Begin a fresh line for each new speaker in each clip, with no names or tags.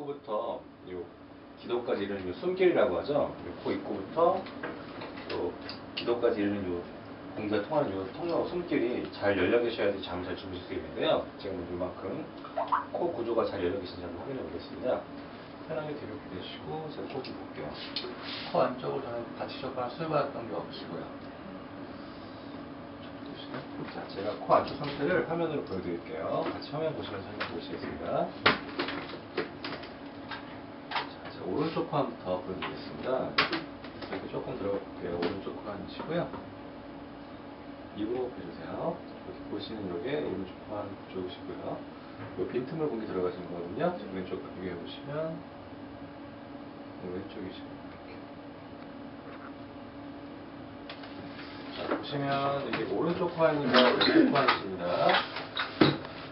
입구부터 요 기도까지 이르는 요 숨길이라고 하죠. 요 코 입구부터 또 기도까지 이르는 요 공기가 통하는 요 통로 숨길이 잘 열려 계셔야지 잠을 잘 주무실 수 있는데요. 지금 이만큼 코 구조가 잘 열려 계신지 한번 확인해 보겠습니다. 편하게 뒤로 기대시고 제가 코 볼게요. 코 안쪽을 저는 다치셨거나 술 받았던 게 없으시고요. 자, 제가 코 안쪽 상태를 화면으로 보여드릴게요. 같이 화면 보시면서 설명 보시겠습니다. 자, 제가 오른쪽 코 한 번 더 보여드리겠습니다. 이렇게 조금 들어볼게요. 오른쪽 코 앉히고요. 입으로 해주세요. 이렇게 보시는 요게 오른쪽 코 한쪽이시고요. 요 빈틈을 공기 들어가신 거거든요. 지금 왼쪽 비교해 보시면 왼쪽이시고요. 보시면 이게 오른쪽 코안이가 왼쪽 코안이십니다.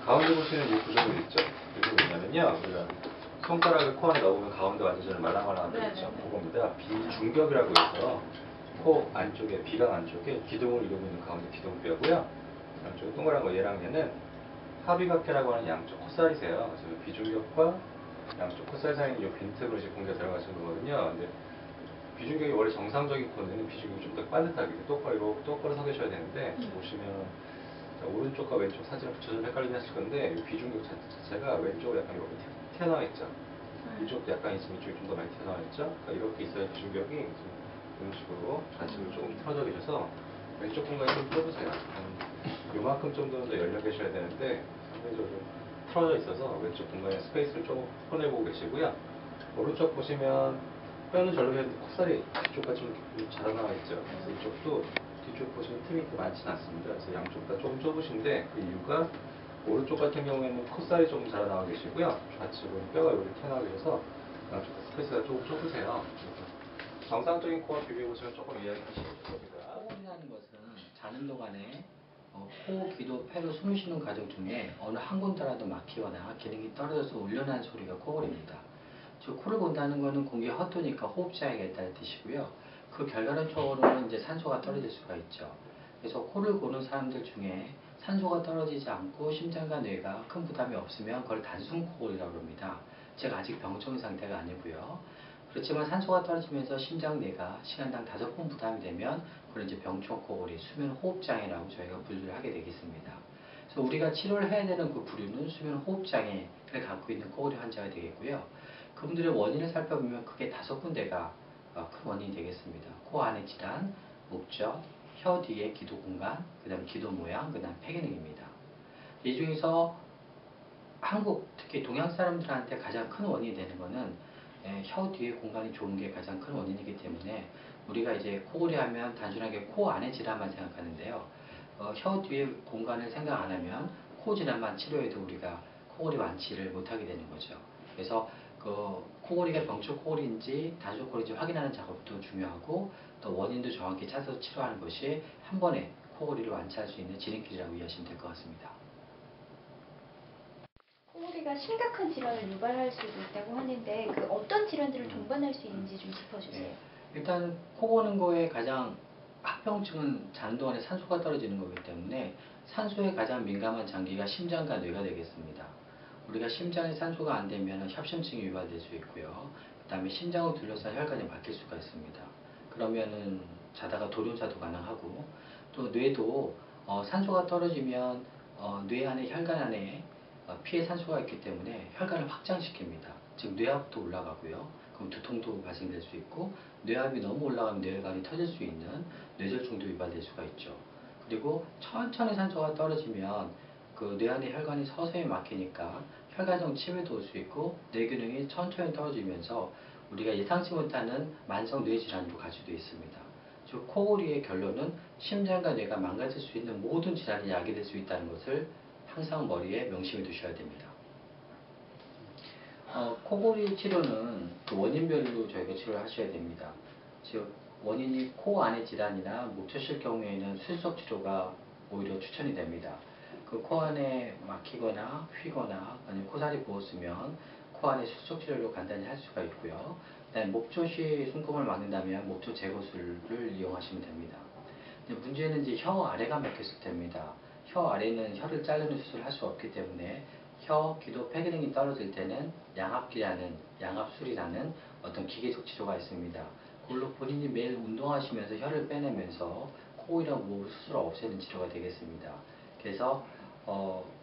가운데 보시는 이 구조물 있죠? 이게 뭐냐면요. 우리가 손가락을 코 안에 넣으면 가운데 완전히 말랑말랑한 데 있죠? 그겁니다. 비중격이라고 해서 코 안쪽에, 비강 안쪽에 기둥을 이루고 있는 가운데 기둥뼈고요. 양쪽에 동그란 거 얘랑 얘는 합의각계라고 하는 양쪽 콧살이세요. 그래서 비중격과 양쪽 콧살 사이에 이 빈틈으로 이제 공기가 들어가시는 거거든요. 근데 비중격이 원래 정상적인 코는 비중격이 좀 더 빠듯하게 똑바로 서 계셔야 되는데 보시면 자, 오른쪽과 왼쪽 사진을 붙여서 헷갈리긴 하실 건데 이 비중격 자체가 왼쪽으로 약간 이렇게 튀어나와 있죠. 이쪽도 약간 있으면 이쪽이 좀 더 많이 튀어나와 있죠. 그러니까 이렇게 있어야 비중격이 이런 식으로 좌측으로 조금 틀어져 계셔서 왼쪽 공간이 좀 좁으세요. 요만큼 정도는 더 열려 계셔야 되는데 상대적으로 틀어져 있어서 왼쪽 공간에 스페이스를 조금 손해보고 계시고요. 오른쪽 보시면 뼈는 절로 했는데 콧살이 뒤쪽까지 좀 자라나와 있죠. 그래서 이쪽도 뒤쪽 보시면 틈이 많지는 않습니다. 그래서 양쪽 다 조금 좁으신데 그 이유가 오른쪽 같은 경우에는 콧살이 조금 자라나와 계시고요. 좌측은 뼈가 이렇게 튀어나와 계셔서 양쪽 다 스페이스가 조금 좁으세요. 그래서 정상적인 코와 비교해보시면 조금 이해하시면 됩니다.
호흡이라는 것은 자는 동안에 코, 기도, 폐로 숨 쉬는 과정 중에 어느 한 군데라도 막히거나 기능이 떨어져서 울려나는 소리가 코골이입니다. 즉 코를 곤다는 것은 공기가 헛도니까 호흡장애가 있다는 뜻이고요. 그 결과론적으로는 이제 산소가 떨어질 수가 있죠. 그래서 코를 고는 사람들 중에 산소가 떨어지지 않고 심장과 뇌가 큰 부담이 없으면 그걸 단순 코골이라고 합니다. 즉 아직 병적인 상태가 아니고요. 그렇지만 산소가 떨어지면서 심장, 뇌가 시간당 5번 부담이 되면 그걸 이제 병총 코골이, 수면 호흡 장애라고 저희가 분류를 하게 되겠습니다. 그래서 우리가 치료를 해야 되는 그 부류는 수면 호흡 장애를 갖고 있는 코골이 환자가 되겠고요. 그분들의 원인을 살펴보면 크게 5군데가 큰 원인이 되겠습니다. 코 안의 질환, 목젖, 혀 뒤의 기도 공간, 그 다음 기도 모양, 그 다음 폐 기능입니다. 이 중에서 한국, 특히 동양 사람들한테 가장 큰 원인이 되는 것은 혀 뒤의 공간이 좁은 게 가장 큰 원인이기 때문에 우리가 이제 코골이 하면 단순하게 코 안의 질환만 생각하는데요. 혀 뒤의 공간을 생각 안 하면 코 질환만 치료해도 우리가 코골이 완치를 못하게 되는 거죠. 그래서 그 코골이가 병적 코골이인지 단순 코골이인지 확인하는 작업도 중요하고 또 원인도 정확히 찾아서 치료하는 것이 한 번에 코골이를 완치할 수 있는 지름길이라고 이해하시면 될 것 같습니다.
코골이가 심각한 질환을 유발할 수도 있다고 하는데 그 어떤 질환들을 동반할 수 있는지 좀 짚어주세요.
네. 일단 코 고는 거에 가장 합병증은 자는 동안에 산소가 떨어지는 거기 때문에 산소에 가장 민감한 장기가 심장과 뇌가 되겠습니다. 우리가 심장에 산소가 안 되면 협심증이 유발될 수 있고요. 그 다음에 심장을 둘러싼 혈관이 막힐 수가 있습니다. 그러면은 자다가 돌연사도 가능하고 또 뇌도 산소가 떨어지면 뇌 안에 혈관 안에 피에 산소가 있기 때문에 혈관을 확장시킵니다. 즉 뇌압도 올라가고요. 그럼 두통도 발생될 수 있고 뇌압이 너무 올라가면 뇌혈관이 터질 수 있는 뇌졸중도 유발될 수가 있죠. 그리고 천천히 산소가 떨어지면 그 뇌 안의 혈관이 서서히 막히니까 혈관성 치매도 올 수 있고 뇌 기능이 천천히 떨어지면서 우리가 예상치 못하는 만성 뇌 질환으로 갈 수도 있습니다. 즉 코골이의 결론은 심장과 뇌가 망가질 수 있는 모든 질환이 야기될 수 있다는 것을 항상 머리에 명심해 두셔야 됩니다. 코골이 치료는 그 원인별로 저희가 치료를 하셔야 됩니다. 즉 원인이 코 안의 질환이나 목젖일 경우에는 수술적 치료가 오히려 추천이 됩니다. 그 코 안에 막히거나 휘거나 아니면 코살이 부었으면 코 안에 수술적 치료로 간단히 할 수가 있고요. 그다음에 목젖이 숨금을 막는다면 목젖 제거술을 이용하시면 됩니다. 문제는 이제 혀 아래가 막혔을 때입니다. 혀 아래는 혀를 자르는 수술을 할 수 없기 때문에 혀, 기도, 폐 기능이 떨어질 때는 양압술이라는 어떤 기계적 치료가 있습니다. 그걸로 본인이 매일 운동하시면서 혀를 빼내면서 코골이랑 무호흡 스스로 없애는 치료가 되겠습니다. 그래서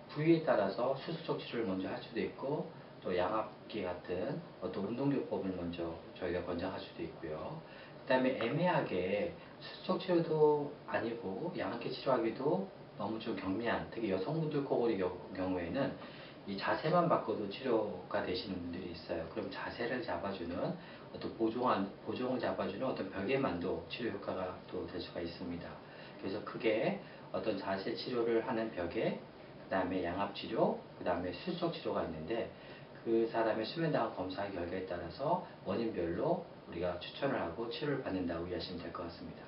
부위에 따라서 수술적 치료를 먼저 할 수도 있고 또 양압기 같은 어떤 운동요법을 먼저 저희가 권장할 수도 있고요. 그 다음에 애매하게 수술적 치료도 아니고 양압기 치료하기도 너무 좀 경미한, 특히 여성분들 코골이 경우에는 이 자세만 바꿔도 치료가 되시는 분들이 있어요. 그럼 자세를 잡아주는 어떤 보정을 잡아주는 어떤 벽에만도 치료 효과가 또 될 수가 있습니다. 그래서 크게 어떤 자세 치료를 하는 벽에, 그 다음에 양압 치료, 그 다음에 수술적 치료가 있는데 그 사람의 수면다원 검사의 결과에 따라서 원인별로 우리가 추천을 하고 치료를 받는다고 이해하시면 될 것 같습니다.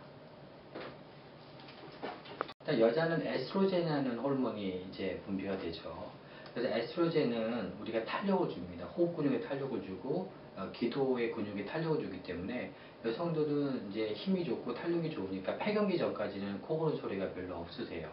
일단 여자는 에스트로겐이라는 호르몬이 이제 분비가 되죠. 그래서 에스트로겐은 우리가 탄력을 줍니다. 호흡 근육에 탄력을 주고 기도의 근육에 탄력을 주기 때문에 여성들은 이제 힘이 좋고 탄력이 좋으니까 폐경기 전까지는 코 고는 소리가 별로 없으세요.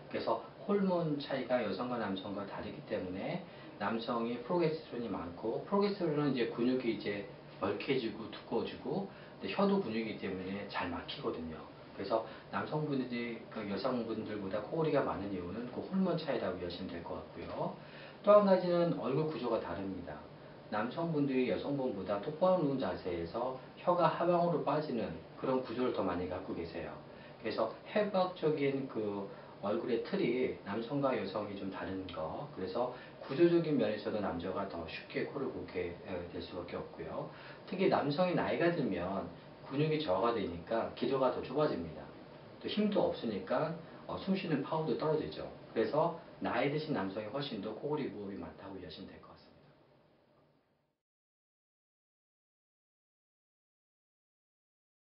그래서 호르몬 차이가 여성과 남성과 다르기 때문에 남성이 프로게스테론이 많고 프로게스테론은 이제 근육이 이제 벌게지고 두꺼워지고 근데 혀도 근육이기 때문에 잘 막히거든요. 그래서 남성분들이 여성분들보다 코골이가 많은 이유는 그 호르몬 차이라고 이해하시면 될 것 같고요. 또 한 가지는 얼굴 구조가 다릅니다. 남성분들이 여성분보다 똑바로 누운 자세에서 혀가 하방으로 빠지는 그런 구조를 더 많이 갖고 계세요. 그래서 해부학적인 그 얼굴의 틀이 남성과 여성이 좀 다른 거, 그래서 구조적인 면에서도 남자가 더 쉽게 코를 골게 될 수밖에 없고요. 특히 남성이 나이가 들면 근육이 저하가 되니까 기도가 더 좁아집니다. 또 힘도 없으니까 숨쉬는 파워도 떨어지죠. 그래서 나이 드신 남성이 훨씬 더 코골이 무호흡이 많다고 이해하시면 될 것 같아요.